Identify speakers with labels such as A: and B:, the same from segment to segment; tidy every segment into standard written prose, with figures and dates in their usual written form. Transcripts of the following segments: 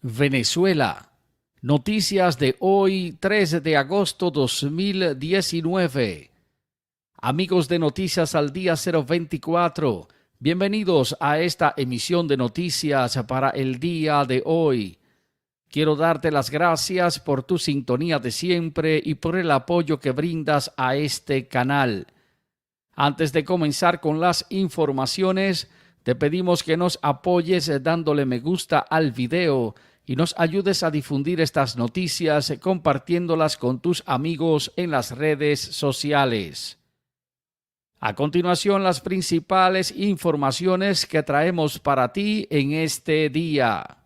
A: Venezuela. Noticias de hoy, 3 de agosto 2019. Amigos de Noticias al Día 024, bienvenidos a esta emisión de noticias para el día de hoy. Quiero darte las gracias por tu sintonía de siempre y por el apoyo que brindas a este canal. Antes de comenzar con las informaciones, te pedimos que nos apoyes dándole me gusta al video y nos ayudes a difundir estas noticias compartiéndolas con tus amigos en las redes sociales. A continuación, las principales informaciones que traemos para ti en este día.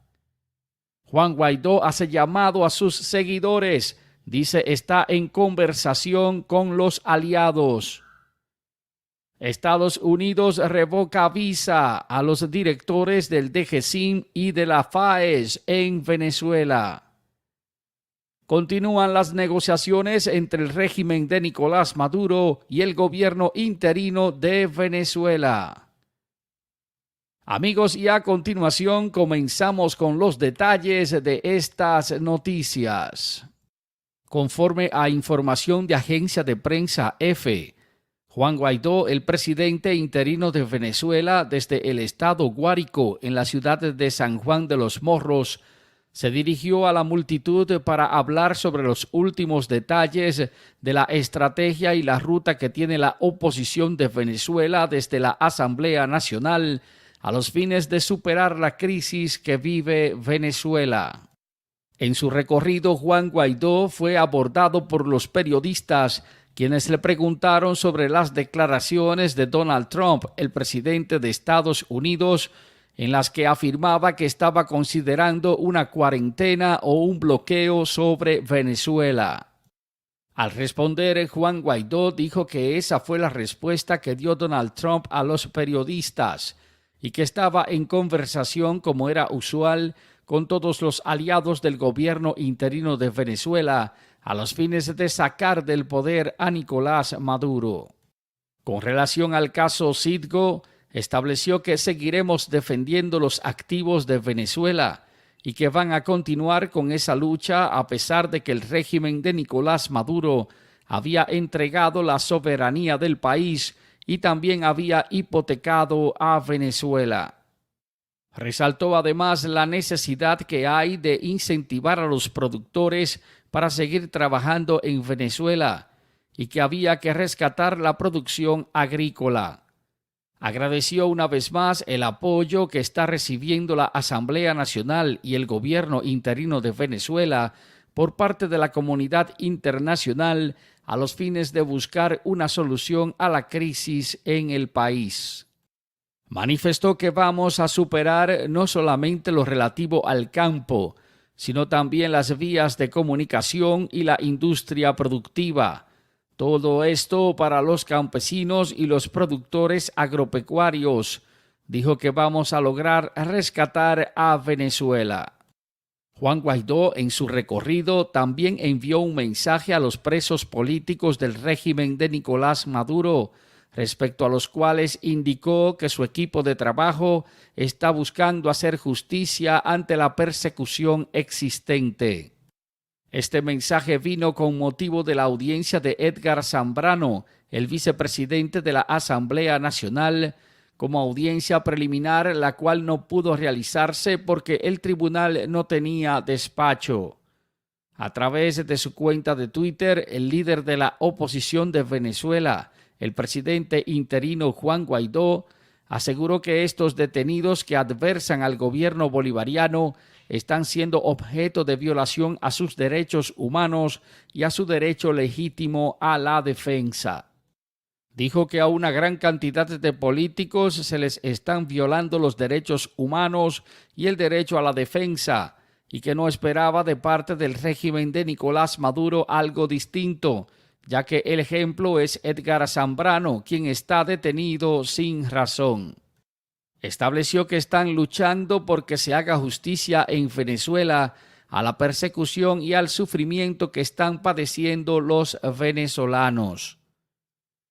A: Juan Guaidó hace llamado a sus seguidores. Dice está en conversación con los aliados. Estados Unidos revoca visa a los directores del DGCIM y de la FAES en Venezuela. Continúan las negociaciones entre el régimen de Nicolás Maduro y el gobierno interino de Venezuela. Amigos, y a continuación comenzamos con los detalles de estas noticias. Conforme a información de agencia de prensa EFE, Juan Guaidó, el presidente interino de Venezuela desde el estado Guárico en la ciudad de San Juan de los Morros, se dirigió a la multitud para hablar sobre los últimos detalles de la estrategia y la ruta que tiene la oposición de Venezuela desde la Asamblea Nacional a los fines de superar la crisis que vive Venezuela. En su recorrido, Juan Guaidó fue abordado por los periodistas quienes le preguntaron sobre las declaraciones de Donald Trump, el presidente de Estados Unidos, en las que afirmaba que estaba considerando una cuarentena o un bloqueo sobre Venezuela. Al responder, Juan Guaidó dijo que esa fue la respuesta que dio Donald Trump a los periodistas y que estaba en conversación, como era usual, con todos los aliados del gobierno interino de Venezuela a los fines de sacar del poder a Nicolás Maduro. Con relación al caso Citgo, estableció que seguiremos defendiendo los activos de Venezuela y que van a continuar con esa lucha a pesar de que el régimen de Nicolás Maduro había entregado la soberanía del país y también había hipotecado a Venezuela. Resaltó además la necesidad que hay de incentivar a los productores para seguir trabajando en Venezuela y que había que rescatar la producción agrícola. Agradeció una vez más el apoyo que está recibiendo la Asamblea Nacional y el gobierno interino de Venezuela por parte de la comunidad internacional a los fines de buscar una solución a la crisis en el país. Manifestó que vamos a superar no solamente lo relativo al campo, sino también las vías de comunicación y la industria productiva. Todo esto para los campesinos y los productores agropecuarios. Dijo que vamos a lograr rescatar a Venezuela. Juan Guaidó, en su recorrido, también envió un mensaje a los presos políticos del régimen de Nicolás Maduro, respecto a los cuales indicó que su equipo de trabajo está buscando hacer justicia ante la persecución existente. Este mensaje vino con motivo de la audiencia de Edgar Zambrano, el vicepresidente de la Asamblea Nacional, como audiencia preliminar, la cual no pudo realizarse porque el tribunal no tenía despacho. A través de su cuenta de Twitter, el líder de la oposición de Venezuela, el presidente interino Juan Guaidó, aseguró que estos detenidos que adversan al gobierno bolivariano están siendo objeto de violación a sus derechos humanos y a su derecho legítimo a la defensa. Dijo que a una gran cantidad de políticos se les están violando los derechos humanos y el derecho a la defensa, y que no esperaba de parte del régimen de Nicolás Maduro algo distinto, ya que el ejemplo es Edgar Zambrano, quien está detenido sin razón. Estableció que están luchando porque se haga justicia en Venezuela a la persecución y al sufrimiento que están padeciendo los venezolanos.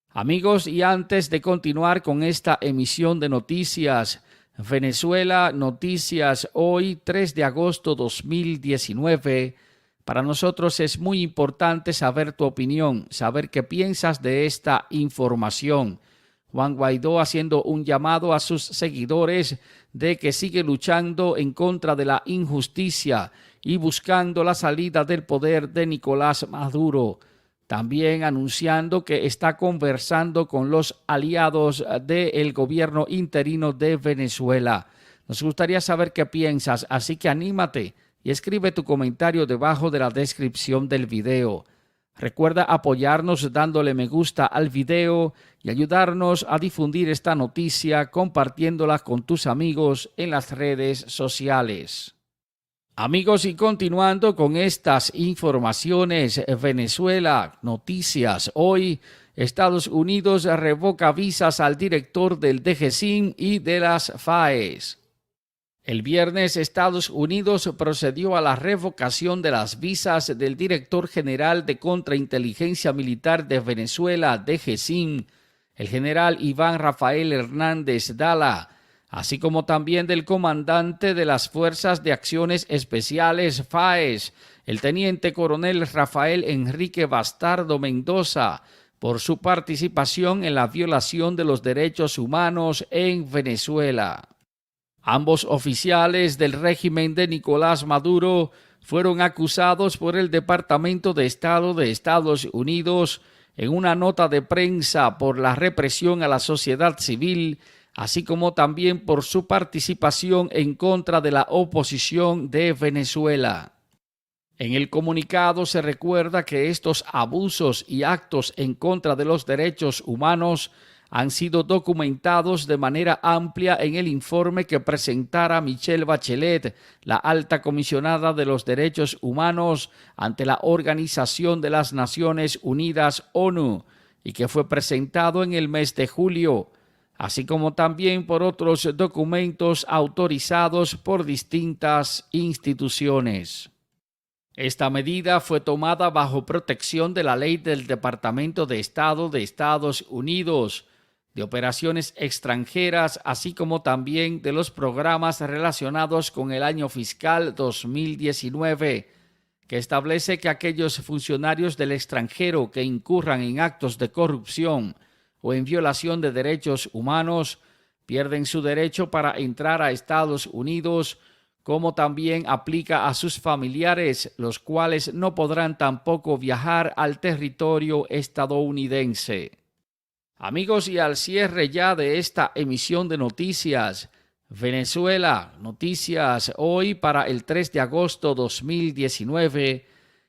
A: Amigos, y antes de continuar con esta emisión de noticias, Venezuela, noticias hoy, 3 de agosto 2019. Para nosotros es muy importante saber tu opinión, saber qué piensas de esta información. Juan Guaidó haciendo un llamado a sus seguidores de que sigue luchando en contra de la injusticia y buscando la salida del poder de Nicolás Maduro. También anunciando que está conversando con los aliados del gobierno interino de Venezuela. Nos gustaría saber qué piensas, así que anímate y escribe tu comentario debajo de la descripción del video. Recuerda apoyarnos dándole me gusta al video y ayudarnos a difundir esta noticia compartiéndola con tus amigos en las redes sociales. Amigos, y continuando con estas informaciones, Venezuela, noticias hoy, Estados Unidos revoca visas al director del DGCIN y de las FAES. El viernes, Estados Unidos procedió a la revocación de las visas del director general de Contrainteligencia Militar de Venezuela, DGCIN, el general Iván Rafael Hernández Dala, así como también del comandante de las Fuerzas de Acciones Especiales FAES, el teniente coronel Rafael Enrique Bastardo Mendoza, por su participación en la violación de los derechos humanos en Venezuela. Ambos oficiales del régimen de Nicolás Maduro fueron acusados por el Departamento de Estado de Estados Unidos en una nota de prensa por la represión a la sociedad civil, así como también por su participación en contra de la oposición de Venezuela. En el comunicado se recuerda que estos abusos y actos en contra de los derechos humanos han sido documentados de manera amplia en el informe que presentara Michelle Bachelet, la alta comisionada de los derechos humanos ante la Organización de las Naciones Unidas, ONU, y que fue presentado en el mes de julio, así como también por otros documentos autorizados por distintas instituciones. Esta medida fue tomada bajo protección de la ley del Departamento de Estado de Estados Unidos, de operaciones extranjeras, así como también de los programas relacionados con el año fiscal 2019, que establece que aquellos funcionarios del extranjero que incurran en actos de corrupción o en violación de derechos humanos pierden su derecho para entrar a Estados Unidos, como también aplica a sus familiares, los cuales no podrán tampoco viajar al territorio estadounidense. Amigos, y al cierre ya de esta emisión de noticias, Venezuela, noticias hoy para el 3 de agosto 2019,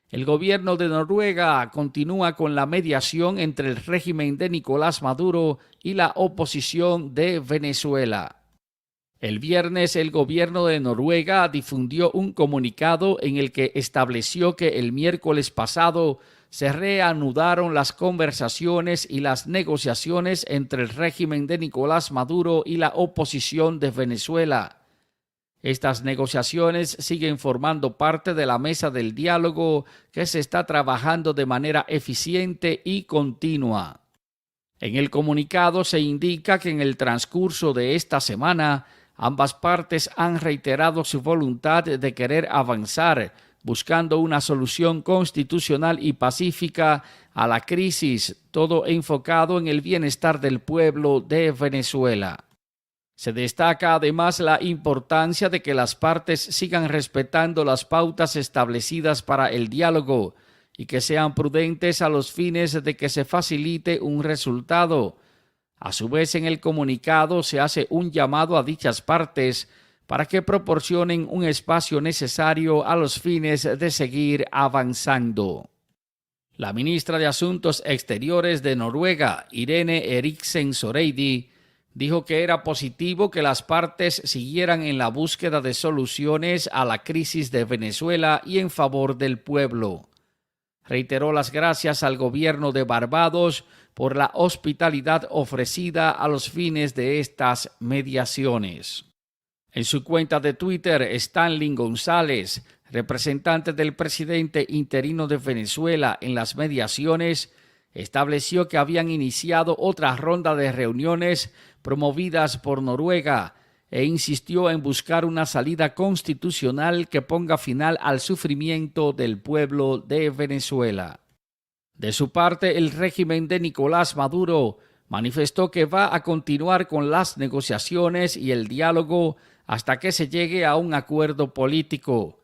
A: el gobierno de Noruega continúa con la mediación entre el régimen de Nicolás Maduro y la oposición de Venezuela. El viernes, el gobierno de Noruega difundió un comunicado en el que estableció que el miércoles pasado se reanudaron las conversaciones y las negociaciones entre el régimen de Nicolás Maduro y la oposición de Venezuela. Estas negociaciones siguen formando parte de la mesa del diálogo que se está trabajando de manera eficiente y continua. En el comunicado se indica que en el transcurso de esta semana, ambas partes han reiterado su voluntad de querer avanzar, buscando una solución constitucional y pacífica a la crisis, todo enfocado en el bienestar del pueblo de Venezuela. Se destaca además la importancia de que las partes sigan respetando las pautas establecidas para el diálogo y que sean prudentes a los fines de que se facilite un resultado. A su vez, en el comunicado se hace un llamado a dichas partes para que proporcionen un espacio necesario a los fines de seguir avanzando. La ministra de Asuntos Exteriores de Noruega, Irene Eriksen Søreide, dijo que era positivo que las partes siguieran en la búsqueda de soluciones a la crisis de Venezuela y en favor del pueblo. Reiteró las gracias al gobierno de Barbados por la hospitalidad ofrecida a los fines de estas mediaciones. En su cuenta de Twitter, Stanley González, representante del presidente interino de Venezuela en las mediaciones, estableció que habían iniciado otra ronda de reuniones promovidas por Noruega, e insistió en buscar una salida constitucional que ponga final al sufrimiento del pueblo de Venezuela. De su parte, el régimen de Nicolás Maduro manifestó que va a continuar con las negociaciones y el diálogo hasta que se llegue a un acuerdo político.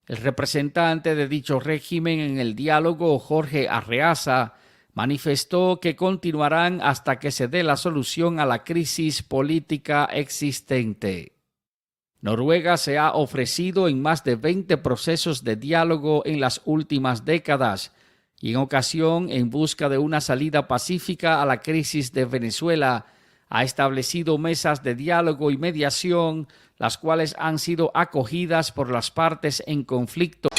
A: El representante de dicho régimen en el diálogo, Jorge Arreaza, manifestó que continuarán hasta que se dé la solución a la crisis política existente. Noruega se ha ofrecido en más de 20 procesos de diálogo en las últimas décadas y en ocasión, en busca de una salida pacífica a la crisis de Venezuela, ha establecido mesas de diálogo y mediación, las cuales han sido acogidas por las partes en conflicto.